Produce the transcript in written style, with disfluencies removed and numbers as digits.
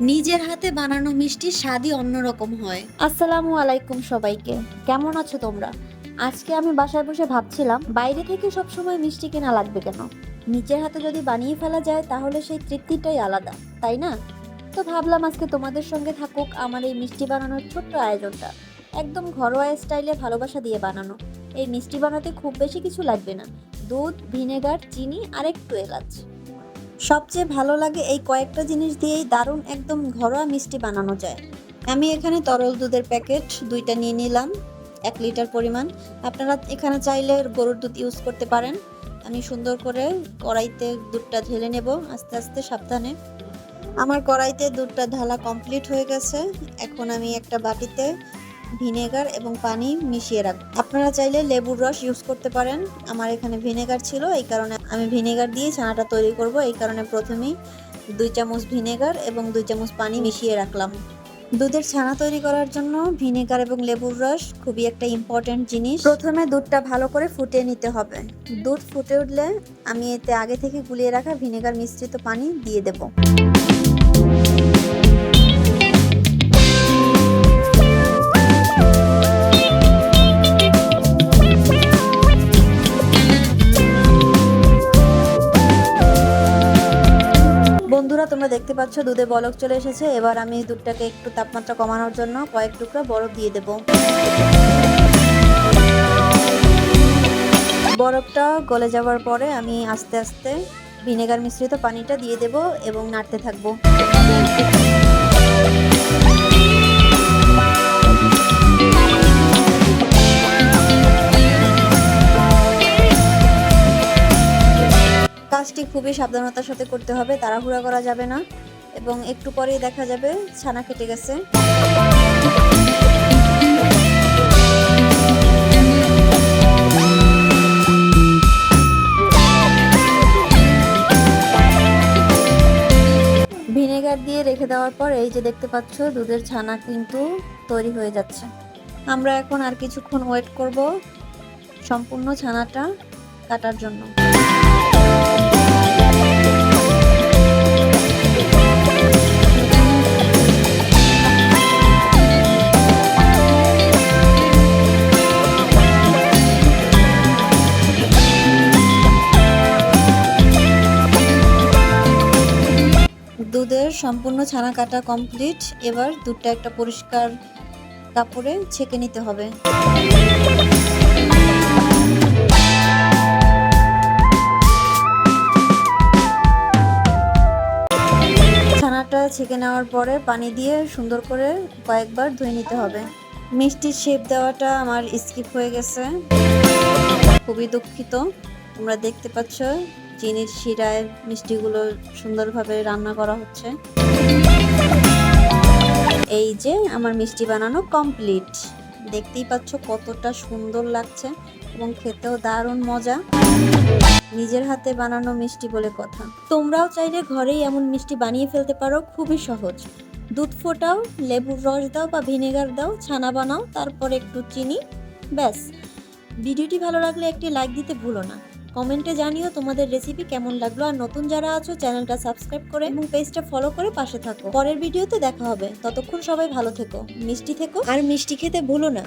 নিজের হাতে বানানো মিষ্টির স্বাদই অন্যরকম হয়। আসসালামু আলাইকুম সবাইকে, কেমন আছো তোমরা? আজকে আমি বাসায় বসে ভাবছিলাম বাইরে থেকে সবসময় মিষ্টি কেনা লাগবে কেন, নিজের হাতে যদি বানিয়ে ফেলা যায় তাহলে সেই তৃপ্তিটাই আলাদা, তাই না? তো ভাবলাম আজকে তোমাদের সঙ্গে থাকুক আমার এই মিষ্টি বানানোর ছোট্ট আয়োজনটা। একদম ঘরোয়া স্টাইলে ভালোবাসা দিয়ে বানানো এই মিষ্টি বানাতে খুব বেশি কিছু লাগবে না, দুধ, ভিনেগার, চিনি আর একটু এলাচ। সবচেয়ে ভালো লাগে এই কয়েকটা জিনিস দিয়েই দারুণ একদম ঘরোয়া মিষ্টি বানানো যায়। আমি এখানে তরল দুধের প্যাকেট 2টা নিয়ে নিলাম, 1 লিটার পরিমাণ। আপনারা এখানে চাইলে গরুর দুধ ইউজ করতে পারেন। আমি সুন্দর করে কড়াইতে দুধটা ঢেলে নেব আস্তে আস্তে সাবধানে। আমার কড়াইতে দুধটা ঢালা কমপ্লিট হয়ে গেছে। এখন আমি একটা বাটিতে ভিনেগার এবং পানি মিশিয়ে রাখবো। আপনারা চাইলে লেবুর রস ইউজ করতে পারেন। আমার এখানে ভিনেগার ছিল, এই কারণে আমি ভিনেগার দিয়ে ছানাটা তৈরি করব। এই কারণে প্রথমেই 2 চামচ ভিনেগার এবং 2 চামচ পানি মিশিয়ে রাখলাম। দুধের ছানা তৈরি করার জন্য ভিনেগার এবং লেবুর রস খুবই একটা ইম্পর্টেন্ট জিনিস। প্রথমে দুধটা ভালো করে ফুটিয়ে নিতে হবে। দুধ ফুটে উঠলে আমি এতে আগে থেকে গুলিয়ে রাখা ভিনেগার মিশ্রিত পানি দিয়ে দেব। বন্ধুরা, তোমরা দেখতে পাচ্ছ দুধে বলক চলে এসেছে। এবার আমি দুধটাকে একটু তাপমাত্রা কমানোর জন্য কয়েক টুকরা বরফ দিয়ে দেব। বরফটা গলে যাওয়ার পরে আমি আস্তে আস্তে ভিনেগার মিশ্রিত পানিটা দিয়ে দেব এবং নাড়তে থাকবো। কাজটি খুবই সাবধানতার সাথে করতে হবে, তাড়াহুড়া করা যাবে না। এবং একটু পরেই দেখা যাবে ছানা কেটে গেছে। ভিনেগার দিয়ে রেখে দেওয়ার পর এই যে দেখতে পাচ্ছ দুধের ছানা কিন্তু তৈরি হয়ে যাচ্ছে। আমরা এখন আর কিছুক্ষণ ওয়েট করব সম্পূর্ণ ছানাটা কাটার জন্য। দুধের সম্পূর্ণ ছানা কাটা কমপ্লিট। এবার দুধটা একটা পরিষ্কার কাপড়ে ছেঁকে নিতে হবে। ছানাটা ছেঁকে নেওয়ার পরে পানি দিয়ে সুন্দর করে কয়েকবার ধুয়ে নিতে হবে। মিষ্টির শেপ দেওয়াটা আমার স্কিপ হয়ে গেছে, খুবই দুঃখিত। তোমরা দেখতে পাচ্ছ চিনির শিরায় মিষ্টিগুলো সুন্দরভাবে রান্না করা হচ্ছে। এই যে আমার মিষ্টি বানানো কমপ্লিট। দেখতেই পাচ্ছ কতটা সুন্দর লাগছে এবং খেতেও দারুণ মজা। নিজের হাতে বানানো মিষ্টি বলে কথা। তোমরাও চাইলে ঘরেই এমন মিষ্টি বানিয়ে ফেলতে পারো, খুবই সহজ। দুধ ফোটাও, লেবুর রস দাও বা ভিনেগার দাও, ছানা বানাও, তারপর একটু চিনি, ব্যাস। ভিডিওটি ভালো লাগলে একটি লাইক দিতে ভুলো না। কমেন্টে জানিও তোমাদের রেসিপি কেমন লাগলো। আর নতুন যারা আছো চ্যানেলটা সাবস্ক্রাইব করে এবং পেজটা ফলো করে পাশে থাকো। পরের ভিডিওতে দেখা হবে, ততক্ষণ সবাই ভালো থেকো, মিষ্টি থেকো আর মিষ্টি খেতে ভুলো না।